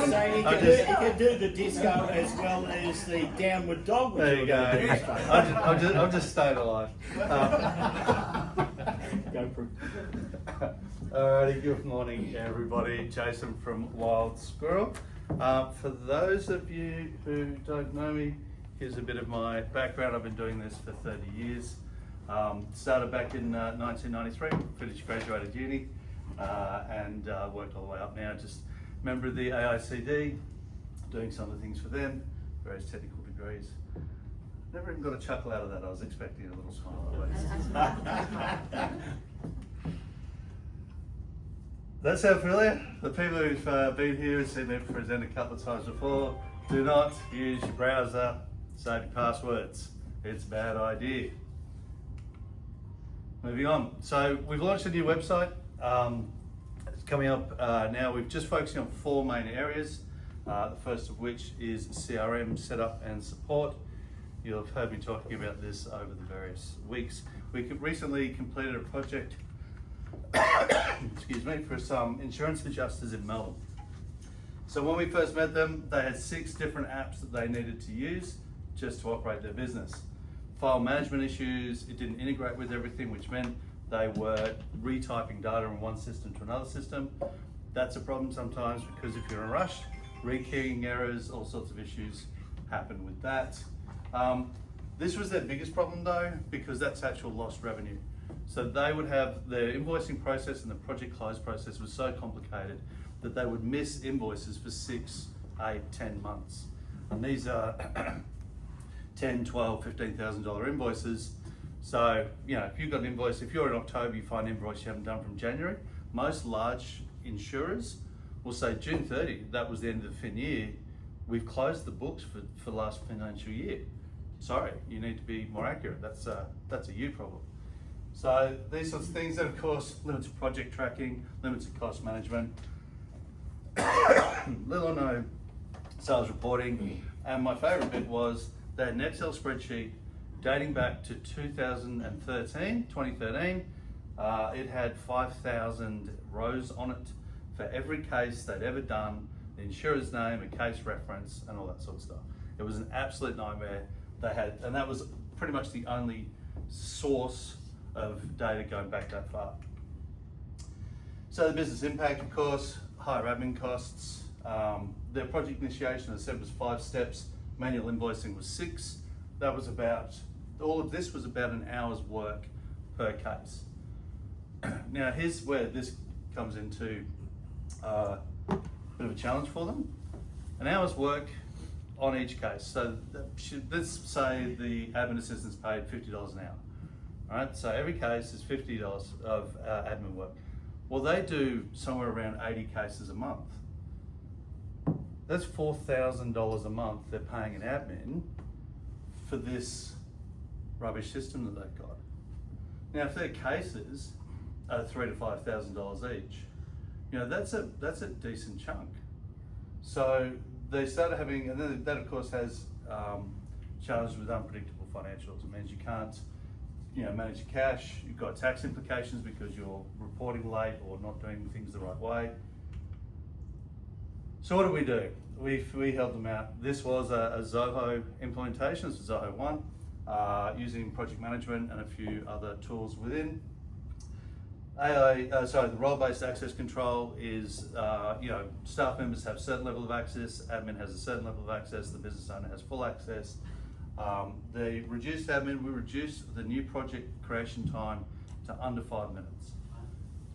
say he can do the disco as well as the downward dog. There you go. I'm just staying alive. Go for it. Alrighty, good morning everybody. Jason from Wild Squirrel. For those of you who don't know me, here's a bit of my background. I've been doing this for 30 years. Started back in 1993, finished graduated uni, and worked all the way up now. Just member of the AICD, doing some of the things for them, various technical degrees. Never even got a chuckle out of that. I was expecting a little smile always. That sound familiar? The people who've been here and seen me present a couple of times before, do not use your browser, save your passwords. It's a bad idea. Moving on. So we've launched a new website. It's coming up now. We're just focusing on 4 main areas. The first of which is CRM setup and support. You'll have heard me talking about this over the various weeks. We recently completed a project excuse me, for some insurance adjusters in Melbourne. So when we first met them, they had 6 different apps that they needed to use just to operate their business. File management issues, it didn't integrate with everything, which meant they were retyping data from one system to another system. That's a problem sometimes because if you're in a rush, rekeying errors, all sorts of issues happen with that. This was their biggest problem though, because that's actual lost revenue. So they would have their invoicing process and the project close process was so complicated that they would miss invoices for 6, 8, 10 months. And these are $10, $12, $15,000 invoices. So, you know, if you've got an invoice, if you're in October, you find an invoice you haven't done from January, most large insurers will say June 30, that was the end of the fin year, we've closed the books for last financial year. Sorry, you need to be more accurate. That's a you problem. So these sorts of things, and of course, limited project tracking, limited cost management, little or no sales reporting, and my favorite bit was they had an Excel spreadsheet dating back to 2013. It had 5,000 rows on it for every case they'd ever done, the insurer's name, a case reference, and all that sort of stuff. It was an absolute nightmare. They had, and that was pretty much the only source of data going back that far. So the business impact, of course, higher admin costs. Their project initiation, as I said, was 5 steps. Manual invoicing was 6. That was about, all of this was about an hour's work per case. Now here's where this comes into a bit of a challenge for them. An hour's work on each case. So let's say the admin assistant's paid $50 an hour. All right, so every case is $50 of admin work. Well, they do somewhere around 80 cases a month. That's $4,000 a month they're paying an admin for this rubbish system that they've got. Now, if their cases are $3,000 to $5,000 each, you know, that's a decent chunk. So they started having, and then that of course has challenges with unpredictable financials. It means you can't, you know, manage your cash. You've got tax implications because you're reporting late or not doing things the right way. So what did we do? We helped them out. This was a Zoho implementation. This was Zoho 1, using project management and a few other tools within. The role-based access control is, you know, staff members have a certain level of access, admin has a certain level of access, the business owner has full access. The reduced admin, we reduced the new project creation time to under 5 minutes.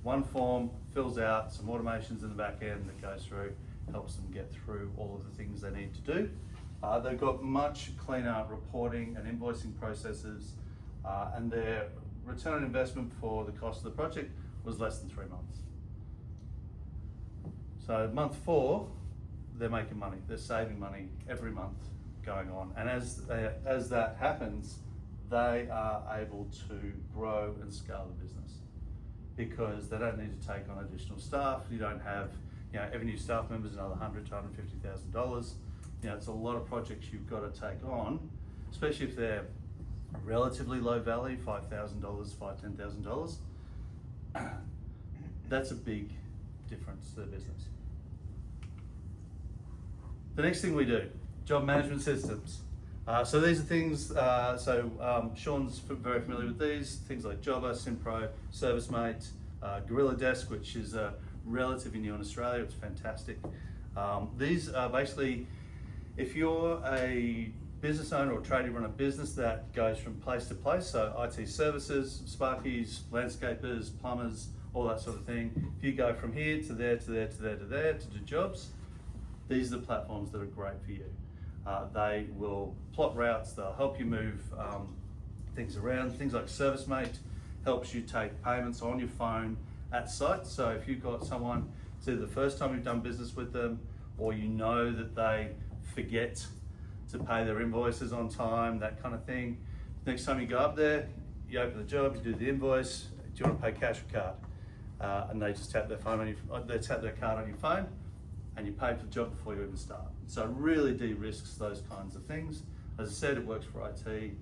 One form fills out, some automations in the back end that goes through, helps them get through all of the things they need to do. They've got much cleaner reporting and invoicing processes, and their return on investment for the cost of the project was less than 3 months. So month 4, they're making money. They're saving money every month going on. And as that happens, they are able to grow and scale the business because they don't need to take on additional staff. You don't have, you know, every new staff member is another $100,000 to $150,000. You know, it's a lot of projects you've got to take on, especially if they're relatively low value, $5,000, $5,000, $10,000. That's a big difference to the business. The next thing we do, job management systems. So these are things, Sean's very familiar with these, things like Jobber, Simpro, ServiceMate, Gorilla Desk, which is relatively new in Australia, it's fantastic. These are basically, if you're a business owner or trader, you run a business that goes from place to place, so IT services, sparkies, landscapers, plumbers, all that sort of thing. If you go from here to there, to there, to there, to there, to do jobs, these are the platforms that are great for you. They will plot routes, they'll help you move things around. Things like ServiceMate helps you take payments on your phone at site. So if you've got someone, it's either the first time you've done business with them, or you know that they forget to pay their invoices on time, that kind of thing. Next time you go up there, you open the job, you do the invoice, do you want to pay cash or card? And they just tap their phone on they tap their card on your phone, and you pay for the job before you even start. So it really de-risks those kinds of things. As I said, it works for IT.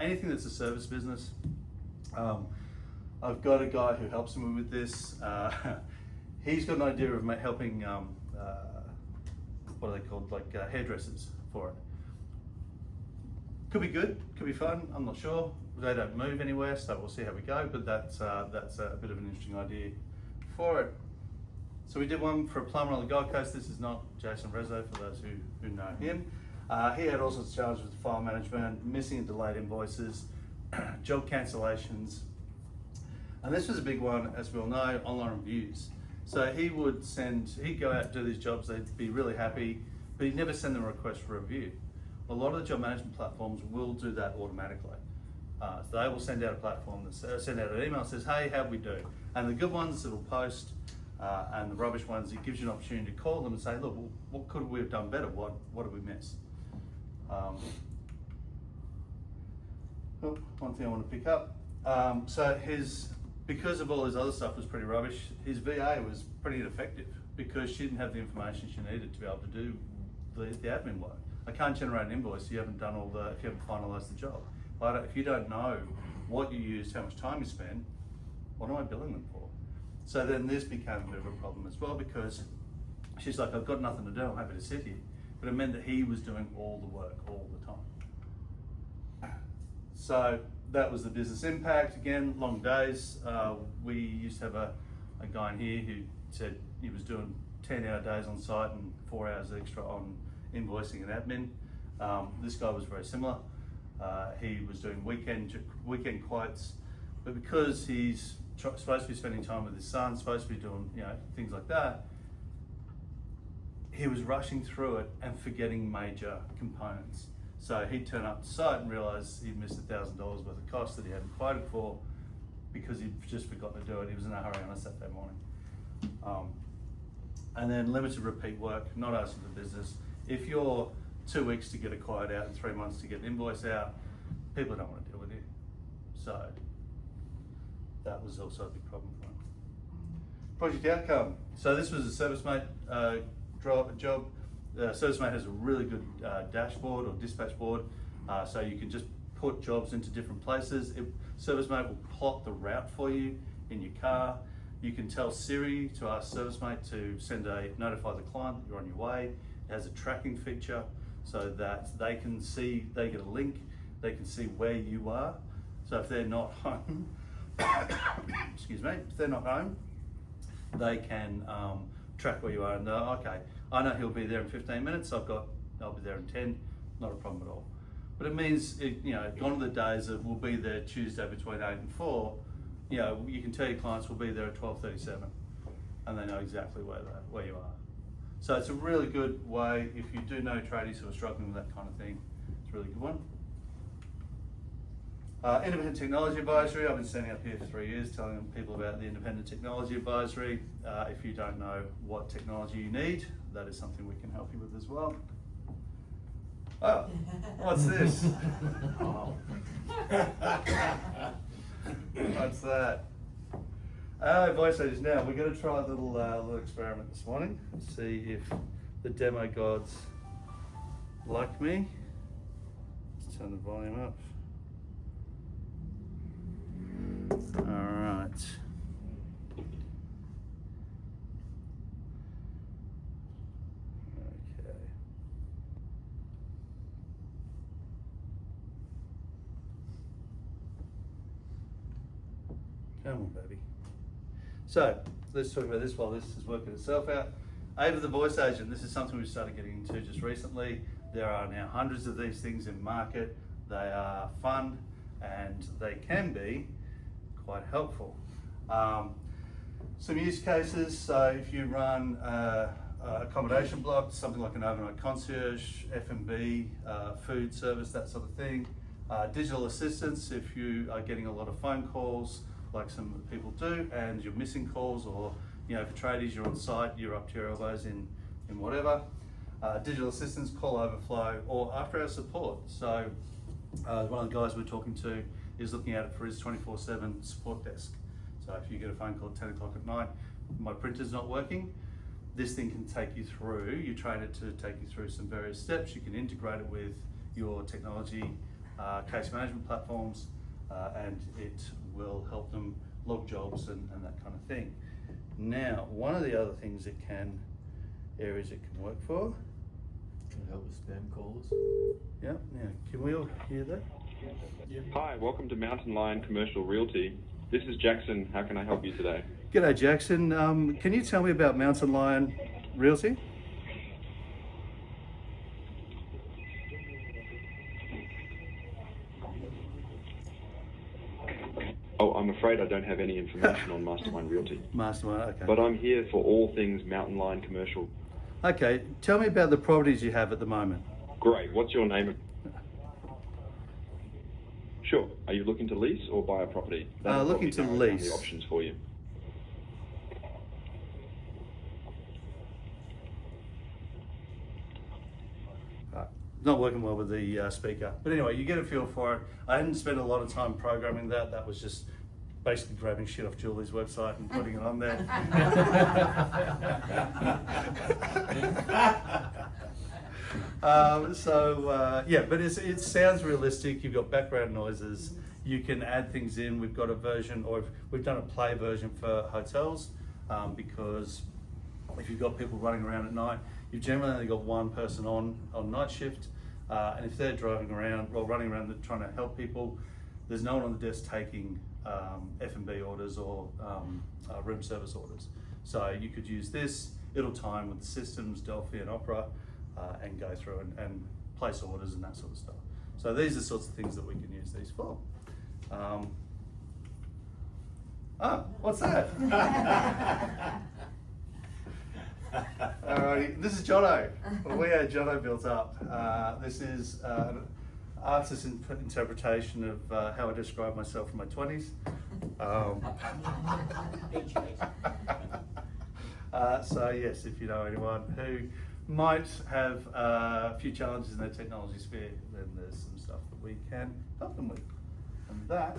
Anything that's a service business. I've got a guy who helps me with this. He's got an idea of helping, what are they called, like hairdressers for it. Could be good, could be fun, I'm not sure. They don't move anywhere, so we'll see how we go, but that's a bit of an interesting idea for it. So we did one for a plumber on the Gold Coast. This is not Jason Rezzo, for those who know him. He had all sorts of challenges with file management, missing and delayed invoices, job cancellations. And this was a big one, as we all know, online reviews. So he'd go out and do these jobs, they'd be really happy, but he'd never send them a request for review. A lot of the job management platforms will do that automatically. So they will send out a platform that send out an email that says, hey, how'd we do? And the good ones, it'll post, and the rubbish ones, it gives you an opportunity to call them and say, look, what could we have done better? What did we miss? One thing I want to pick up. Because of all his other stuff was pretty rubbish, his VA was pretty ineffective because she didn't have the information she needed to be able to do the admin work. I can't generate an invoice if you haven't finalised the job. If you don't know what you used, how much time you spent, what am I billing them for? So then this became a bit of a problem as well, because she's like, I've got nothing to do, I'm happy to sit here. But it meant that he was doing all the work all the time. So that was the business impact. Again, long days. We used to have a guy in here who said he was doing 10-hour days on site and 4 hours extra on invoicing and admin. This guy was very similar. He was doing weekend quotes, but because he's supposed to be spending time with his son, supposed to be doing things like that, he was rushing through it and forgetting major components. So he'd turn up to site and realise he'd missed $1,000 worth of costs that he hadn't quoted for because he'd just forgotten to do it. He was in a hurry on a Saturday morning. And then limited repeat work, not asking for business. If you're 2 weeks to get a quote out and 3 months to get an invoice out, people don't want to deal with you. So that was also a big problem for him. Project outcome. So this was a ServiceMate job. ServiceMate has a really good dashboard or dispatch board, so you can just put jobs into different places. ServiceMate will plot the route for you in your car. You can tell Siri to ask ServiceMate to notify the client that you're on your way. It has a tracking feature so that they get a link, they can see where you are. So if they're not home, excuse me, if they're not home, they can track where you are and know, okay, I know he'll be there in 15 minutes, I'll be there in 10, not a problem at all. But it means, gone are the days of we'll be there Tuesday between 8 and 4, you can tell your clients we'll be there at 12:37 and they know exactly where you are. So it's a really good way, if you do know tradies who are struggling with that kind of thing, it's a really good one. Independent Technology Advisory, I've been standing up here for 3 years telling people about the Independent Technology Advisory. If you don't know what technology you need, that is something we can help you with as well. Oh, what's this? Oh. What's that? Voice agents. Now we're going to try a little experiment this morning. Let's see if the demo gods like me. Let's turn the volume up. All right. Okay. Come on, baby. So let's talk about this while this is working itself out. Ava the voice agent, this is something we started getting into just recently. There are now hundreds of these things in market. They are fun and they can be quite helpful. Some use cases, so if you run accommodation blocks, something like an overnight concierge, F&B, food service, that sort of thing. Digital assistance, if you are getting a lot of phone calls, like some people do, and you're missing calls, or for tradies, you're on site, you're up to your elbows in whatever. Digital assistance, call overflow, or after hours support. So one of the guys we're talking to is looking at it for his 24/7 support desk. So if you get a phone call at 10 o'clock at night, my printer's not working, this thing can take you through, you train it to take you through some various steps. You can integrate it with your technology, case management platforms, and it will help them log jobs and that kind of thing. Now, one of the other things areas it can work for. Can it help with spam calls? Yeah, now, can we all hear that? Yep. Hi, welcome to Mountain Lion Commercial Realty. This is Jackson. How can I help you today? G'day, Jackson. Can you tell me about Mountain Lion Realty? Oh, I'm afraid I don't have any information on Mastermind Realty. Mastermind, okay. But I'm here for all things Mountain Lion Commercial. Okay, tell me about the properties you have at the moment. Great. What's your name? Sure. Are you looking to lease or buy a property? That'll Looking probably to narrow down lease. the options for you. Not working well with the speaker. But anyway, you get a feel for it. I didn't spend a lot of time programming that. That was just basically grabbing shit off Julie's website and putting it on there. Yeah, but it sounds realistic. You've got background noises. You can add things in. We've got a version, or we've done a play version for hotels, because if you've got people running around at night, you've generally only got one person on night shift, and if they're driving around or running around trying to help people, there's no one on the desk taking F&B orders or room service orders. So you could use this, it'll time with the systems, Delphi and Opera, and go through and place orders and that sort of stuff. So these are the sorts of things that we can use these for. What's that? Alrighty, this is Jono. Well, we had Jono built up. This is an artist's interpretation of how I describe myself in my 20s. So yes, if you know anyone who might have a few challenges in their technology sphere, then there's some stuff that we can help them with. And that,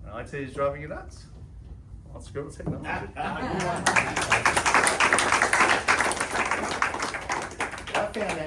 when IT is driving you nuts, on Squirrel Technology. I found that